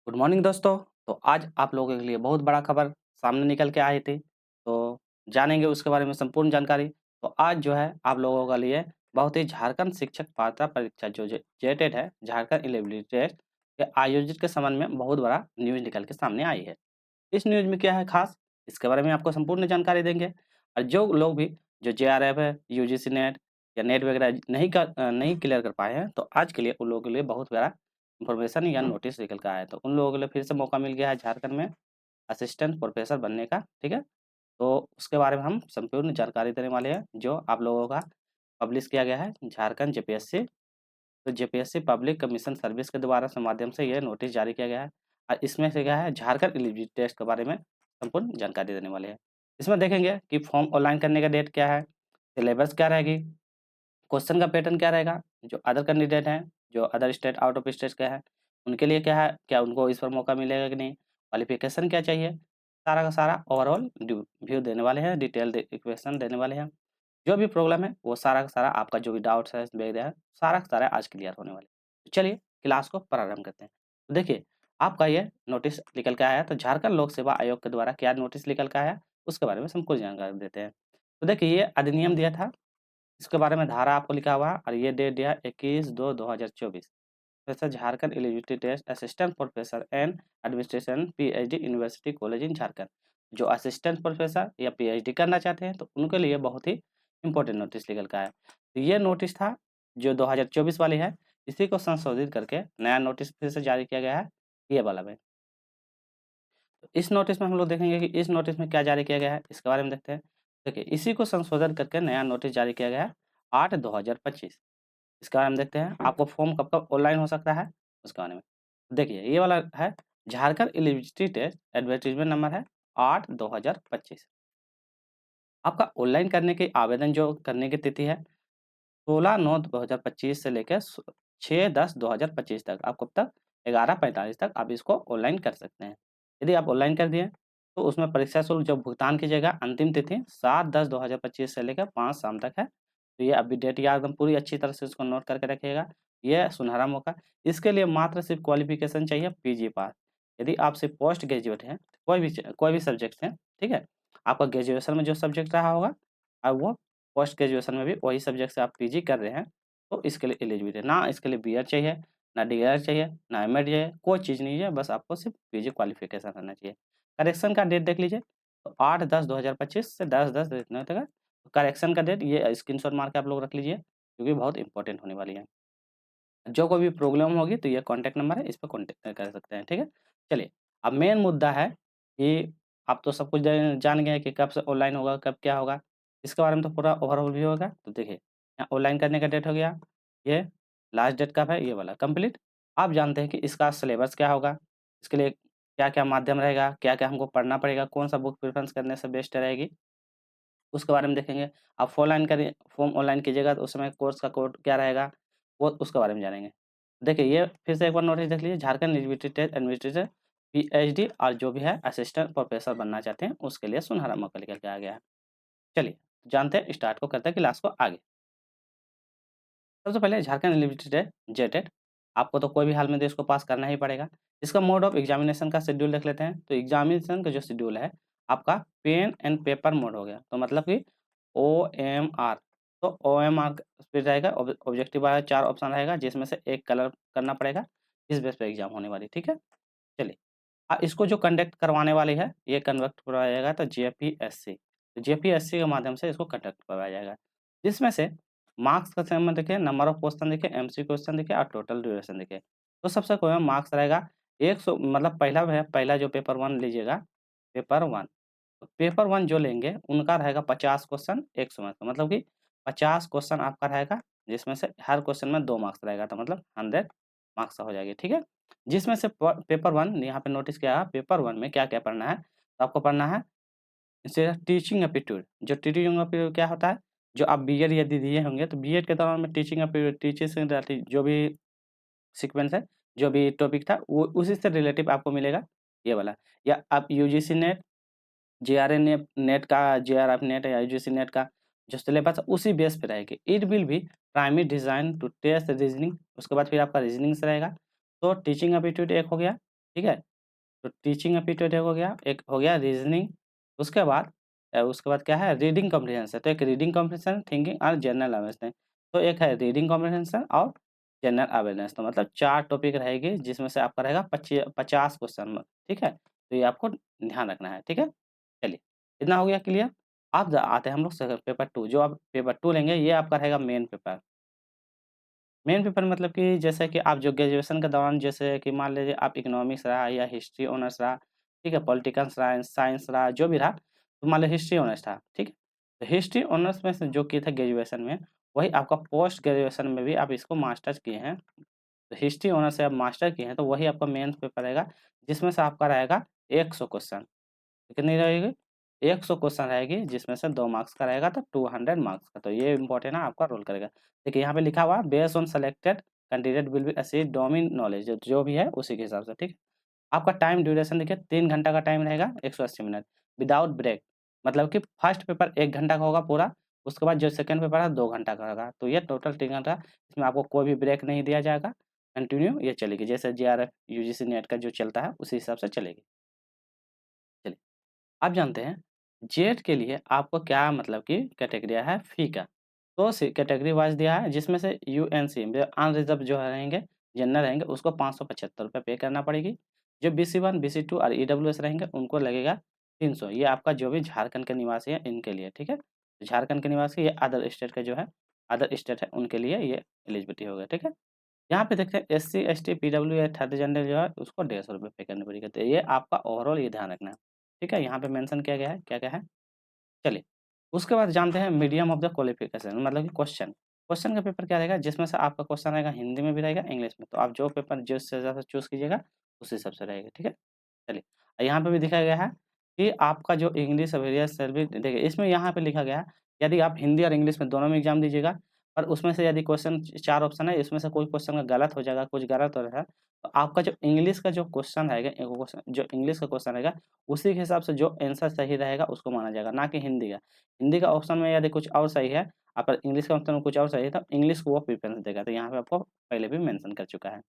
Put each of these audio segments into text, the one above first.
Good morning दोस्तों। तो आज आप लोगों के लिए बहुत बड़ा खबर सामने निकल के आई थी, तो जानेंगे उसके बारे में संपूर्ण जानकारी। तो आज जो है आप लोगों के लिए बहुत ही झारखंड शिक्षक पात्रता परीक्षा जो जेटेट है, झारखंड एलिजिबिलिटी टेस्ट के आयोजित के संबंध में बहुत बड़ा न्यूज़ निकल के सामने आई है। इस न्यूज़ में क्या है खास, इसके बारे में आपको संपूर्ण जानकारी देंगे। और जो लोग भी जो जेआरएफ है, यूजीसी नेट या नेट वगैरह नहीं क्लियर कर पाए हैं, तो आज के लिए उन लोगों के लिए बहुत बड़ा इन्फॉर्मेशन या नोटिस निकल के आया है। तो उन लोगों के लिए फिर से मौका मिल गया है झारखंड में असिस्टेंट प्रोफेसर बनने का, ठीक है? तो उसके बारे में हम संपूर्ण जानकारी देने वाले हैं, जो आप लोगों का पब्लिश किया गया है झारखंड जेपीएससी। तो जेपीएससी पब्लिक कमीशन सर्विस के द्वारा से माध्यम से ये नोटिस जारी किया गया है। और इसमें से क्या है, झारखंड एलिजिबिलिटी टेस्ट के बारे में संपूर्ण जानकारी देने वाले हैं। इसमें देखेंगे कि फॉर्म ऑनलाइन करने का डेट क्या है, सिलेबस क्या रहेगी, क्वेश्चन का पैटर्न क्या रहेगा, जो अदर कैंडिडेट हैं, जो other state out of state के हैं, उनके लिए क्या है, क्या उनको इस पर मौका मिलेगा कि नहीं, क्वालिफिकेशन क्या चाहिए, सारा का सारा ओवरऑल व्यू देने वाले हैं, डिटेल इक्वेशन देने वाले हैं। जो भी प्रॉब्लम है वो सारा का सारा आपका जो भी डाउट्स है वगैरह है, सारा का सारा आज क्लियर होने वाले हैं। चलिए क्लास को प्रारंभ करते हैं। तो देखिए, आपका ये नोटिस निकल के आया है, तो झारखंड लोक सेवा आयोग के द्वारा क्या नोटिस निकल के आया है, उसके बारे में हम कुछ जानकारी देते हैं। तो देखिए, ये अधिनियम दिया था, इसके बारे में धारा आपको लिखा हुआ है, और ये डेट दिया 21/2/2024। Professor Jharkhand eligibility test assistant professor and administration PhD university college in Jharkhand. जो असिस्टेंट प्रोफेसर या पीएचडी करना चाहते हैं, तो उनके लिए बहुत ही इंपॉर्टेंट नोटिस निकल का है। तो ये नोटिस था जो 2024 वाली है, इसी को संशोधित करके नया नोटिस फिर से जारी किया गया है, ये वाला में। तो इस नोटिस में हम लोग देखेंगे कि इस नोटिस में क्या जारी किया गया है, इसके बारे में देखते हैं। देखिए, इसी को संशोधन करके नया नोटिस जारी किया गया है 8/2025। इसके बारे में देखते हैं, आपको फॉर्म कब-कब ऑनलाइन हो सकता है, उसके बारे में। देखिए, ये वाला है Jharkhand eligibility test, advertisement number है 8/2025। आपका ऑनलाइन करने की आवेदन जो करने की तिथि है 16/9/2025 से लेकर 6/10/2025 तक। आप कब तक? 11:45 तक आप इसको ऑनलाइन कर सकते हैं। यदि आप ऑनलाइन कर दिए, तो उसमें परीक्षा शुल्क जब भुगतान कीजिएगा, अंतिम तिथि 7/10/2025 से लेकर 5 शाम तक है। तो ये अभी डेट याद एकदम पूरी अच्छी तरह से इसको नोट करके रखिएगा। ये सुनहरा मौका, इसके लिए मात्र सिर्फ क्वालिफिकेशन चाहिए पीजी पास। यदि आप सिर्फ पोस्ट ग्रेजुएट हैं, कोई भी सब्जेक्ट हैं, ठीक है? आपका ग्रेजुएशन में जो सब्जेक्ट रहा होगा, अब वो पोस्ट ग्रेजुएशन में भी वही सब्जेक्ट से आप पीजी कर रहे हैं, तो इसके लिए एलिजिबिलिटी है। ना इसके लिए बीएड चाहिए, ना डीएलएड चाहिए, ना एमएड चाहिए, कोई चीज़ नहीं है, बस आपको सिर्फ पीजी क्वालिफिकेशन रहना चाहिए। करेक्शन का डेट देख लीजिए, तो 8/10/2025 से 10/10 इतना तक है। करेक्शन का डेट ये स्क्रीनशॉट मार के आप लोग रख लीजिए, क्योंकि बहुत इंपॉर्टेंट होने वाली है। जो कोई भी प्रॉब्लम होगी तो ये कॉन्टैक्ट नंबर है, इस पे कॉन्टैक्ट कर सकते हैं, ठीक है? चलिए, अब मेन मुद्दा है कि आप तो सब कुछ जान गए हैं कि कब से ऑनलाइन होगा, कब क्या होगा। इसके बारे में तो पूरा ओवरऑल व्यू होगा। तो देखिए, यहाँ ऑनलाइन करने का डेट हो गया, ये लास्ट डेट कब है, ये वाला कंप्लीट। आप जानते हैं कि इसका सिलेबस क्या होगा, इसके लिए क्या-क्या माध्यम रहेगा, क्या-क्या हमको पढ़ना पड़ेगा, कौन-सा बुक प्रेफ़रेंस करने से बेस्ट रहेगी, उसके बारे में देखेंगे। आप फॉर्म ऑनलाइन कीजिएगा तो उस समय कोर्स का कोड क्या रहेगा, वो उसके बारे में जानेंगे। देखिए, ये फिर से एक बार नोटिस देख लीजिए, झारखंड एडमिनिस्ट्रेटिव एडमिनिस्ट्रेटर पीएचडी और जो भी है असिस्टेंट प्रोफेसर बनना चाहते हैं, उसके लिए सुनहरा मौका निकल के आ गया है। चलिए, जानते हैं, स्टार्ट को करते हैं क्लास को आगे। सबसे पहले झारखंड एलिजिबिलिटी जेटेट, आपको तो कोई भी हाल में तो इसको पास करना ही पड़ेगा। इसका मोड ऑफ एग्जामिनेशन का शेड्यूल देख लेते हैं। तो एग्जामिनेशन का जो शेड्यूल है, आपका पेन एंड पेपर मोड हो गया, तो मतलब कि ओएमआर। तो ओएमआर पे रहेगा, ऑब्जेक्टिव वाला 4 ऑप्शन रहेगा, जिसमें से एक कलर करना पड़ेगा। इस बेस पे एग्जाम होने वाली, ठीक है? चलिए, इसको जो कंडक्ट करवाने वाली है, ये कंडक्ट करवाया जाएगा तो जेपीएससी। तो जेपीएससी के माध्यम से इसको कंडक्ट करवाया जाएगा। जिसमें से मार्क्स का सेगमेंट देखिए, नंबर ऑफ क्वेश्चन देखिए, एमसी क्वेश्चन देखिए और टोटल ड्यूरेशन देखिए। तो सबसे कोई मार्क्स रहेगा 100, मतलब पहला जो पेपर 1 लीजिएगा, पेपर 1। तो पेपर 1 जो लेंगे उनका रहेगा 50 क्वेश्चन 100 मार्क्स का, मतलब कि 50 क्वेश्चन आपका रहेगा, जिसमें से हर क्वेश्चन में 2 मार्क्स रहेगा, तो मतलब 100 मार्क्स का हो जाएगी, ठीक है? जिसमें से पेपर 1 यहाँ पे नोटिस किया है, पेपर 1 में क्या-क्या पढ़ना है? तो आपको पढ़ना है जैसे टीचिंग एप्टीट्यूड। जो टीचिंग एप्टीट्यूड क्या होता है? जो आप बीएड यदि दिए होंगे, तो बीएड के दौरान में टीचिंग एप्टीट्यूड, टीचर से रिलेटेड जो भी सीक्वेंस है, जो भी टॉपिक था, वो उसी से रिलेटिव आपको मिलेगा, ये वाला। या आप यूजीसी नेट, जेआरएफ नेट का, जेआरएफ नेट या यूजीसी नेट का जो सिलेबस है, उसी बेस पे रहेगी। It will be primary design to test reasoning, उसके बाद फिर आपका रीजनिंग से रहेगा। तो टीचिंग एप्टीट्यूड एक हो गया, ठीक है? तो टीचिंग एप्टीट्यूड हो गया, एक हो गया रीज़निंग, उसके बाद क्या है रीडिंग कॉम्प्रिहेंशन, तो एक रीडिंग कॉम्प्रिहेंशन, थिंकिंग और जनरल अवेयरनेस। तो एक है रीडिंग कॉम्प्रिहेंशन और जनरल अवेयरनेस, तो मतलब 4 टॉपिक रहेगी जिसमें से आपका रहेगा 50 क्वेश्चन, ठीक है? तो ये आपको ध्यान रखना है, ठीक है? चलिए, इतना हो गया क्लियर। अब आते हैं हम लोग पेपर 2, जो आप पेपर 2 लेंगे ये आपका रहेगा मेन पेपर। मेन पेपर मतलब कि जैसे कि आप जो ग्रेजुएशन के दौरान जैसे कि मान लीजिए आप इकोनॉमिक्स रहा या हिस्ट्री ऑनर्स रहा, ठीक है? पॉलिटिकल साइंस साइंस रहा, जो भी रहा, तो मान लीजिए हिस्ट्री ऑनर्स था, ठीक है? तो हिस्ट्री ऑनर्स में से जो किए थे ग्रेजुएशन में, वही आपका पोस्ट ग्रेजुएशन में भी आप इसको मास्टर्स किए हैं, तो हिस्ट्री ऑनर्स से आप मास्टर किए हैं, तो वही आपका मेंस पेपर रहेगा, जिसमें से आपका रहेगा 100 क्वेश्चन। कितनी रहेगी? 100 क्वेश्चन रहेगी, जिसमें से 2 मार्क्स का रहेगा तो 200 मार्क्स का, तो ये इम्पोर्टेंट है, आपका रोल करेगा। देखिए यहाँ पे लिखा हुआ है based on selected candidate will be achieve domain knowledge, जो भी है उसी के हिसाब से, ठीक है? आपका टाइम ड्यूरेशन देखिए 3 घंटा का टाइम रहेगा, 180 मिनट विदाउट ब्रेक, मतलब कि फर्स्ट पेपर 1 घंटा का होगा पूरा, उसके बाद जो सेकंड पेपर है 2 घंटा का होगा, तो ये टोटल 3 घंटा, इसमें आपको कोई भी ब्रेक नहीं दिया जाएगा, कंटिन्यू ये चलेगी, जैसे जेआरएफ, यूजीसी नेट का जो चलता है उसी हिसाब से चलेगी। चलिए, आप जानते हैं जेट के लिए आपको क्या मतलब कि कैटेगरी है फ़ी का, तो सी कैटेगरी वाइज़ दिया है, जिसमें से यूएनसी में अनरिज़र्व जो रहेंगे, जनरल रहेंगे, उसको ₹575 पे करना पड़ेगी। जो बीसी-1, बीसी-2 और ईडब्ल्यूएस रहेंगे उनको लगेगा 300, ये आपका जो भी झारखंड के निवासी हैं इनके लिए, ठीक है? झारखंड के निवासी ये अदर स्टेट के जो है, अदर स्टेट है उनके लिए ये एलिजिबिलिटी होगा, ठीक है? यहाँ पे देखते हैं एससी, एसटी, पीडब्ल्यू या थर्ड जेंडर जो है उसको ₹150 पे करनी पड़ेगी, तो ये आपका ओवरऑल ये ध्यान रखना है, ठीक है? यहाँ पे मेंशन किया गया है, क्या-क्या है? चलिए, उसके बाद जानते हैं मीडियम ऑफ द क्वालिफिकेशन, मतलब कि क्वेश्चन। क्वेश्चन का पेपर क्या रहेगा, जिसमें से आपका क्वेश्चन रहेगा हिंदी में भी रहेगा, इंग्लिश में, तो आप जो पेपर जिस हिसाब से चूज़ कीजिएगा, उस हिसाब से रहेगा, ठीक है? चलिए, यहाँ पे भी दिखाया गया है कि आपका जो इंग्लिश वेरियस सर्विस देखिए, इसमें यहाँ पे लिखा गया है, यदि आप हिंदी और इंग्लिश में दोनों में एग्ज़ाम दीजिएगा, और उसमें से यदि क्वेश्चन 4 ऑप्शन है, इसमें से कोई क्वेश्चन का गलत हो जाएगा, कुछ गलत हो रहा है, तो आपका जो इंग्लिश का जो क्वेश्चन रहेगा, जो इंग्लिश का क्वेश्चन रहेगा, उसी के हिसाब से जो आंसर सही रहेगा, उसको माना जाएगा, ना कि हिंदी का। हिंदी का ऑप्शन में यदि कुछ और सही है, अगर इंग्लिश का ऑप्शन में कुछ और सही है, तो इंग्लिश को वो प्रेफ़रेंस देगा, तो यहाँ पे आपको पहले भी मेंशन कर चुका है।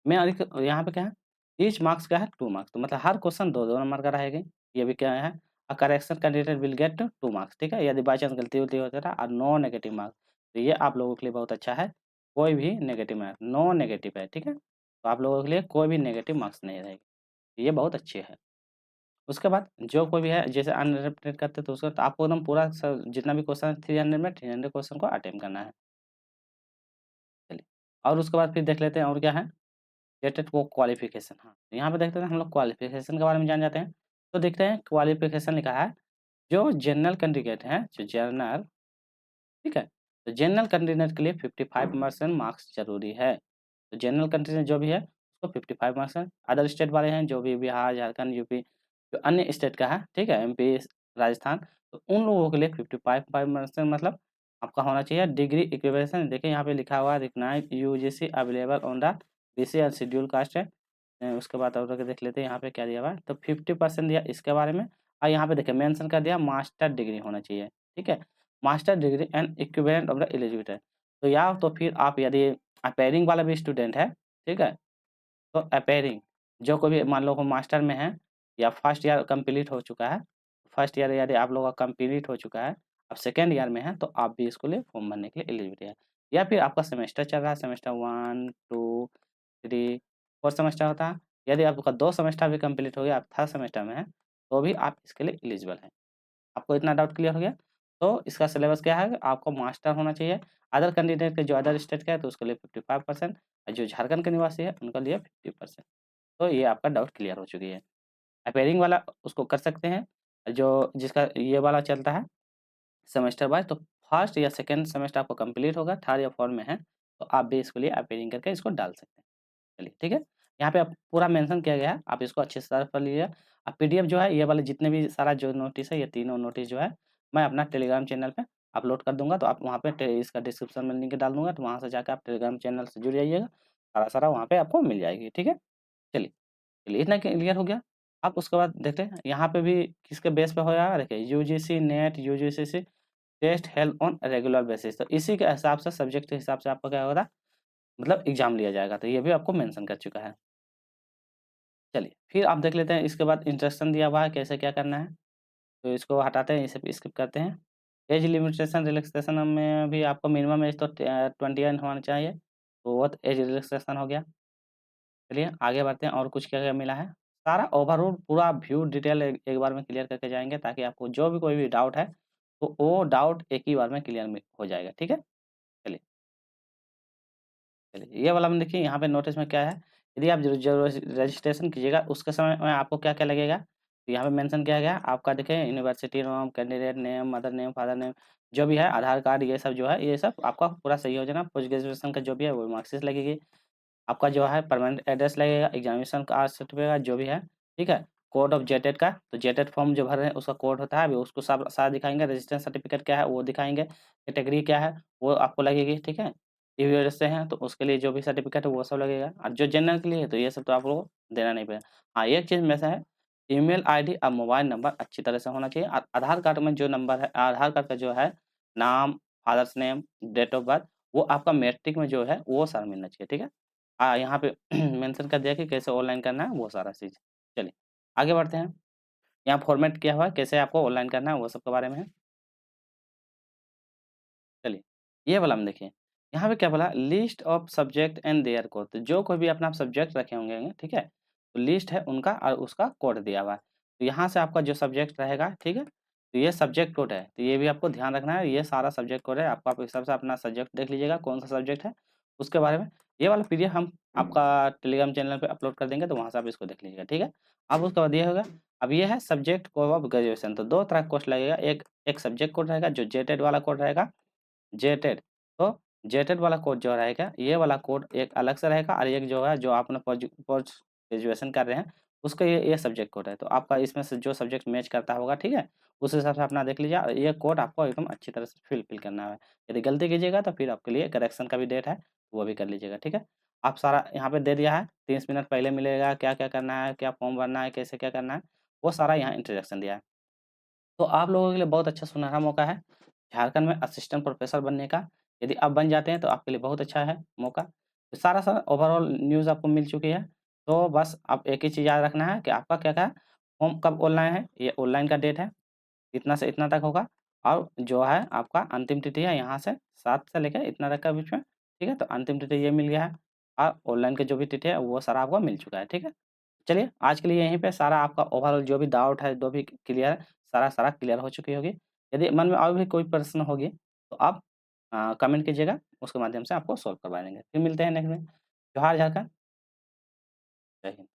मैं अधिक यहाँ पे क्या है, ईच मार्क्स क्या है 2 मार्क्स, तो मतलब हर क्वेश्चन 2-2 नंबर का रहेगा। ये भी क्या है, correction candidate will get 2 marks, ठीक है? यदि बाय चांस गलती-वलती हो जाता है और नो नेगेटिव मार्क्स, तो ये आप लोगों के लिए बहुत अच्छा है। कोई भी नेगेटिव मार्क, नो नेगेटिव है, ठीक है? तो आप लोगों के लिए कोई भी नेगेटिव मार्क्स नहीं रहेगी। ये बहुत अच्छी है। उसके बाद जो कोई भी है जैसे अनरिपीटेड करते हैं, तो उसका तो आपको एकदम पूरा जितना भी क्वेश्चन है 300 में 300 क्वेश्चन को अटेम्प्ट करना है। चलिए, और उसके बाद फिर देख लेते हैं और क्या है, रिलेटेड वो क्वालिफ़िकेशन, हाँ, तो यहाँ पे देखते हैं हम लोग क्वालिफ़िकेशन के बारे में जान जाते हैं। तो देखते हैं क्वालिफ़िकेशन लिखा है, जो जनरल कैंडिडेट हैं, जो जनरल, ठीक है? तो जनरल कैंडिडेट के लिए 55% मार्क्स ज़रूरी है। तो जनरल कैंडिडेट जो भी है, उसको 55 मार्क्स है। अदर स्टेट वाले हैं, जो भी बिहार, झारखंड, यूपी, जो अन्य स्टेट का है, ठीक है? एमपी, राजस्थान, तो उन लोगों के लिए 55 मार्क्स मतलब आपका होना चाहिए डिग्री इक्विवेलेंस। देखिए यहाँ पे लिखा हुआ है recognised UGC available on the BC and schedule caste है। उसके बाद और आगे देख लेते हैं यहाँ पे क्या दिया हुआ है, तो 50% दिया इसके बारे में, और यहाँ पे देखिए मेंशन कर दिया मास्टर डिग्री होना चाहिए, ठीक है? Master degree and equivalent of the eligibility, तो या तो फिर आप यदि अपेयरिंग वाला भी स्टूडेंट है, ठीक है? तो अपेयरिंग जो कोई भी मान लो वो मास्टर में है या फर्स्ट ईयर कंप्लीट हो चुका है, फर्स्ट ईयर यदि आप लोगों का कंप्लीट हो चुका है, अब सेकंड ईयर में है, तो आप भी इसके लिए फॉर्म भरने के लिए एलिजिबिलिटी है। या फिर आपका सेमेस्टर चल रहा है, सेमेस्टर 1, 2, 3, 4 सेमेस्टर होता है। यदि आपका 2 सेमेस्टर भी कंप्लीट हो गया, आप थर्ड सेमेस्टर में हैं, तो भी आप इसके लिए एलिजिबल हैं। आपको इतना डाउट क्लियर हो गया? तो इसका सिलेबस क्या है, आपको मास्टर होना चाहिए। अदर कैंडिडेट के जो अदर स्टेट का है, तो उसके लिए 55%, और जो झारखंड के निवासी है, उनके लिए 50%। तो ये आपका डाउट क्लियर हो चुकी है। अपेयरिंग वाला उसको कर सकते हैं, जो जिसका ये वाला चलता है सेमेस्टर वाइज़, तो फर्स्ट या सेकंड सेमेस्टर आपको कंप्लीट होगा, थर्ड या फोर्थ में है, तो आप भी इसके लिए अपेयरिंग करके इसको डाल सकते हैं। चलिए, ठीक है? यहाँ पे आप पूरा मेंशन किया गया है, आप इसको अच्छे से पढ़ लीजिए। पीडीएफ जो है ये वाले जितने भी सारा जो नोटिस है, ये तीनों नोटिस जो है, मैं अपना टेलीग्राम चैनल पे अपलोड कर दूँगा, तो आप वहाँ पे इसका डिस्क्रिप्शन में लिंक डाल दूँगा, तो वहाँ से जाकर आप टेलीग्राम चैनल से जुड़ जाइएगा, सारा-सारा वहाँ पे आपको मिल जाएगी, ठीक है? चलिए, चलिए इतना क्लियर हो गया। अब उसके बाद देखते हैं यहाँ पे भी किसके बेस पे होगा, देखिए UGC NET, UGC test held on regular basis, तो इसी के हिसाब से सब्जेक्ट के हिसाब से आपका क्या होगा, मतलब एग्ज़ाम लिया जाएगा, तो ये भी आपको मेंशन कर चुका है। चलिए, फिर आप देख लेते हैं इसके बाद इंस्ट्रक्शन दिया हुआ है कैसे क्या करना है, तो इसको हटाते हैं, इसे स्किप करते हैं। एज लिमिटेशन रिलैक्सेशन में भी आपको मिनिमम एज तो 21 होना चाहिए, तो वो तो एज रिलैक्सेशन हो गया। चलिए आगे बढ़ते हैं और कुछ क्या-क्या मिला है। सारा ओवरऑल पूरा व्यू डिटेल एक बार में क्लियर करके जाएँगे ताकि आपको जो भी कोई भी डाउट है, तो वो डाउट एक ही बार में क्लियर में हो जाएगा, ठीक है? चलिए। चलिए, ये वाला में देखिए यहाँ पे नोटिस में क्या है, यदि आप जो रजिस्ट्रेशन कीजिएगा उसके समय में आपको क्या-क्या लगेगा, तो यहाँ पे मेंशन किया गया है आपका देखिए university name, candidate name, mother name, father name जो भी है, आधार कार्ड ये सब जो है, ये सब आपका पूरा सही हो जाना। पोस्ट ग्रेजुएशन का जो भी है वो मार्कशीट लगेगी। आपका जो है परमानेंट एड्रेस लगेगा, एग्ज़ामिनेशन का सर्टिफ़िकेट जो भी है, ठीक है? कोड ऑफ जेटेट का, तो जेटेट फॉर्म जो भर रहे हैं उसका कोड होता है, अभी उसको सब सारा दिखाएँगे, रजिस्ट्रेशन सर्टिफ़िकेट क्या है वो दिखाएँगे, कैटेगरी क्या है वो आपको लगेगी, ठीक है? ईवीएस से हैं तो उसके लिए जो भी सर्टिफ़िकेट है वो सब लगेगा और जो जनरल के लिए है तो ये सब तो आप लोगों को देना नहीं पड़ेगा। हाँ, एक चीज़ में से है, ईमेल आईडी और मोबाइल नंबर अच्छी तरह से होना चाहिए। आधार कार्ड में जो नंबर है आधार कार्ड का जो है नाम, father's name, date of birth वो आपका मैट्रिक में जो है वो सारा मिलना चाहिए, ठीक है? यहाँ पे मेंशन कर दिया कि कैसे ऑनलाइन करना है वो सारा चीज़। चलिए, आगे बढ़ते हैं। यहाँ फॉर्मेट किया हुआ है कैसे आपको ऑनलाइन करना है वो सब के बारे में है। चलिए, ये वाला में देखिए, यहाँ पे क्या बोला list of subject and their code तो जो कोई भी अपना सब्जेक्ट रखे होंगे, ठीक है? तो लिस्ट है उनका और उसका कोड दिया हुआ है। तो यहाँ से आपका जो सब्जेक्ट रहेगा, ठीक है? तो ये सब्जेक्ट कोड है, तो ये भी आपको ध्यान रखना है, ये सारा सब्जेक्ट कोड है, आपको आप इस हिसाब से अपना सब्जेक्ट देख लीजिएगा, कौन-सा सब्जेक्ट है, उसके बारे में। ये वाला पीडीएफ हम आपका टेलीग्राम चैनल पे अपलोड कर देंगे, तो वहाँ से आप इसको देख लीजिएगा, ठीक है? अब उसके बाद ये होगा, अब ये है सब्जेक्ट कोड ऑफ ग्रेजुएशन, तो 2 तरह का कोर्स लगेगा, एक सब्जेक्ट कोड रहेगा, जो जेटेड वाला कोड रहेगा जेटेड तो जेटेड वाला कोड जो रहेगा, ये वाला कोड एक अलग से रहेगा और एक जो है जो आप अपना पोस्ट ग्रेजुएशन कर रहे हैं, उसका ये सब्जेक्ट कोड है। तो आपका इसमें से जो सब्जेक्ट मैच करता होगा, ठीक है? उस हिसाब से अपना देख लीजिए और ये कोड आपको एकदम अच्छी तरह से फिल करना है। यदि गलती कीजिएगा तो फिर आपके लिए करेक्शन का भी डेट है, वो भी कर लीजिएगा, ठीक है? आप सारा यहाँ पे दे दिया है, 30 मिनट पहले मिलेगा, क्या-क्या करना है, क्या फॉर्म भरना है, कैसे क्या करना है, वो सारा यहाँ इंस्ट्रक्शन दिया है। तो आप लोगों के लिए बहुत अच्छा सुनहरा मौका है, झारखंड में असिस्टेंट प्रोफ़ेसर बनने का। यदि आप बन जाते हैं तो आपके लिए बहुत अच्छा है मौका। तो सारा ओवरऑल न्यूज़ आपको मिल चुकी है। तो बस आप एक ही चीज़ याद रखना है कि आपका क्या-क्या फॉर्म कब ऑनलाइन है, ये ऑनलाइन का डेट है, इतना से इतना तक होगा और जो है आपका अंतिम तिथि है यहाँ से 7 से लेके इतना तक का बीच में, ठीक है? तो अंतिम तिथि ये मिल गया है और ऑनलाइन की जो भी तिथि है वो सारा आपको मिल चुका है, ठीक है? चलिए, आज के लिए यहीं पे सारा आपका ओवरऑल जो भी डाउट है, जो भी क्लियर है, सारा क्लियर हो चुकी होगी। यदि मन में और भी कोई प्रश्न होगी, तो आप कमेंट कीजिएगा, उसके माध्यम से आपको सॉल्व करवा देंगे। फिर मिलते हैं नेक्स्ट में। जोहार झारखंड, जय हिंद।